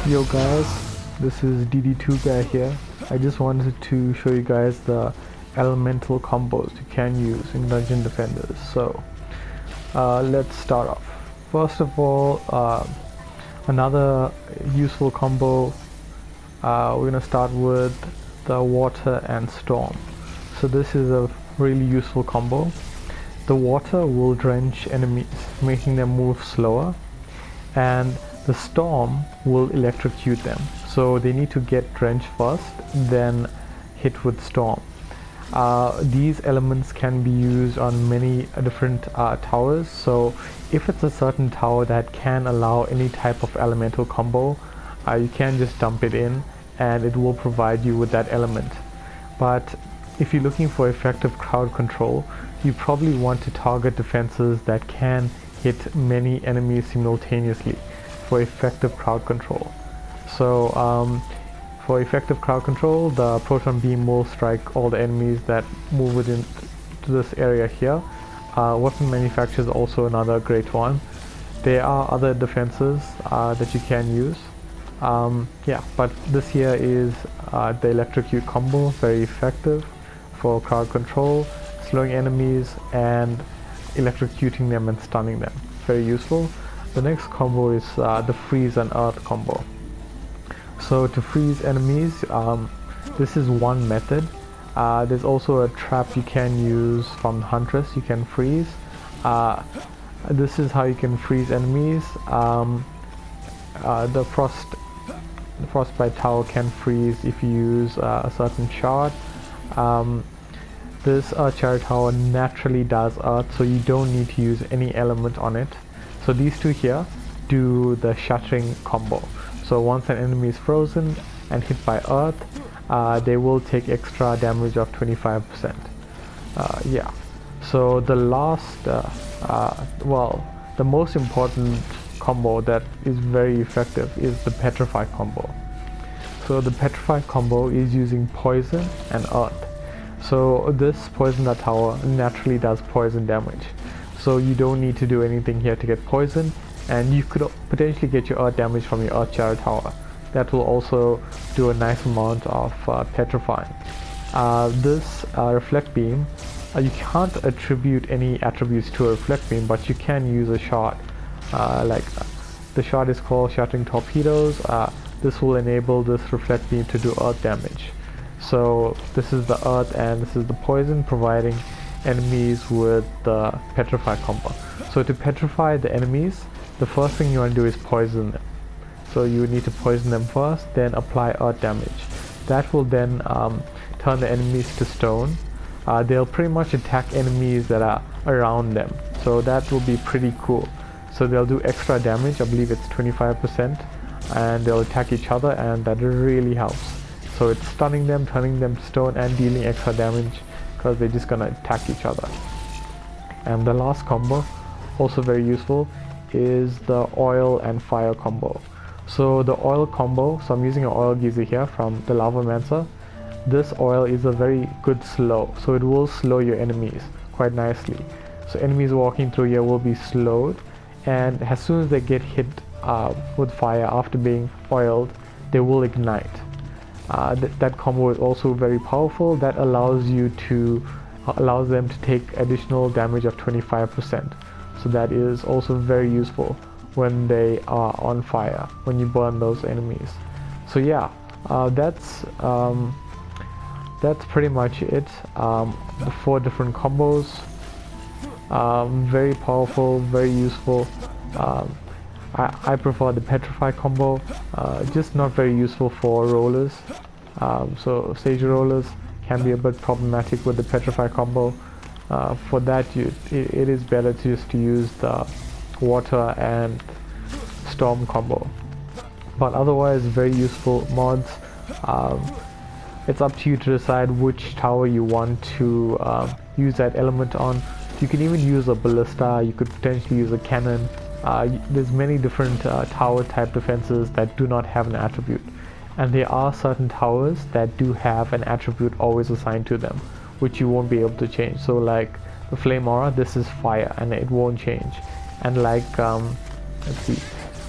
Yo guys, this is DD2 guy here. I just wanted to show you guys the elemental combos you can use in Dungeon Defenders. So let's start off. First of all, another useful combo, we're gonna start with the water and storm. So this is a really useful combo. The water will drench enemies, making them move slower, and the storm will electrocute them. So they need to get drenched first, then hit with storm. These elements can be used on many different towers. So if it's a certain tower that can allow any type of elemental combo, you can just dump it in and it will provide you with that element. But if you're looking for effective crowd control, you probably want to target defenses that can hit many enemies simultaneously for effective crowd control. So for effective crowd control, the proton beam will strike all the enemies that move within to this area here. Weapon manufacture is also another great one. There are other defenses that you can use. Yeah, but this here is the electrocute combo, very effective for crowd control, slowing enemies and electrocuting them and stunning them. Very useful. The next combo is the freeze and earth combo. So to freeze enemies, this is one method. There's also a trap you can use from Huntress. You can freeze. This is how you can freeze enemies. The frostbite tower can freeze if you use a certain shard. This chariot tower naturally does earth, so you don't need to use any element on it. So these two here do the shattering combo. So once an enemy is frozen and hit by earth, they will take extra damage of 25%. Yeah. So the last, the most important combo that is very effective is the Petrified combo. So the Petrified combo is using poison and earth. So this poison tower naturally does poison damage. So you don't need to do anything here to get poison, and you could potentially get your earth damage from your earth chariot tower. That will also do a nice amount of petrifying. This reflect beam, you can't attribute any attributes to a reflect beam, but you can use a shot. Like the shot is called shattering torpedoes. This will enable this reflect beam to do earth damage. So this is the earth and this is the poison, providing enemies with the petrified combo. So to petrify the enemies, the first thing you want to do is poison them. So you need to poison them first, then apply earth damage. That will then turn the enemies to stone. They'll pretty much attack enemies that are around them. So that will be pretty cool. So they'll do extra damage, I believe it's 25%, and they'll attack each other, and that really helps. So it's stunning them, turning them to stone, and dealing extra damage because they're just gonna attack each other. And the last combo, also very useful, is the oil and fire combo. So the oil combo, so I'm using an oil geyser here from the Lavamancer. This oil is a very good slow, so it will slow your enemies quite nicely. So enemies walking through here will be slowed, and as soon as they get hit with fire after being oiled, they will ignite. That combo is also very powerful. That allows them to take additional damage of 25%. So that is also very useful when they are on fire, when you burn those enemies. So yeah, that's pretty much it. The 4 different combos, very powerful, very useful. I prefer the Petrified combo, just not very useful for rollers. So stage rollers can be a bit problematic with the Petrified combo. For that, it is better to just use the water and storm combo. But otherwise, very useful mods. It's up to you to decide which tower you want to use that element on. You can even use a ballista, you could potentially use a cannon. There's many different tower type defenses that do not have an attribute, and there are certain towers that do have an attribute always assigned to them, which you won't be able to change. So like the flame aura, this is fire and it won't change. And like let's see,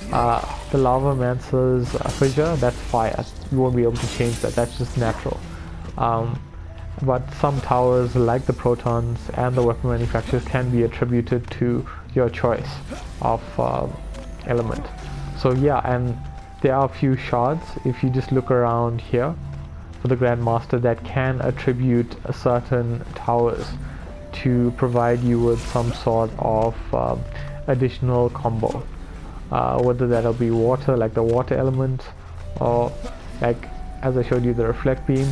The Lava Mancer's fissure, that's fire. You won't be able to change that, that's just natural. But some towers, like the protons and the weapon manufacturers, can be attributed to your choice of element. So yeah, and there are a few shards, if you just look around here for the Grandmaster, that can attribute certain towers to provide you with some sort of additional combo. Whether that'll be water, like the water element, or like as I showed you, the reflect beam,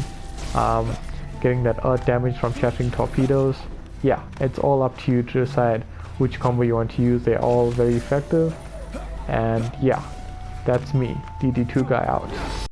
getting that earth damage from shattering torpedoes. Yeah, it's all up to you to decide which combo you want to use. They're all very effective, and yeah, that's me, DD2 guy out.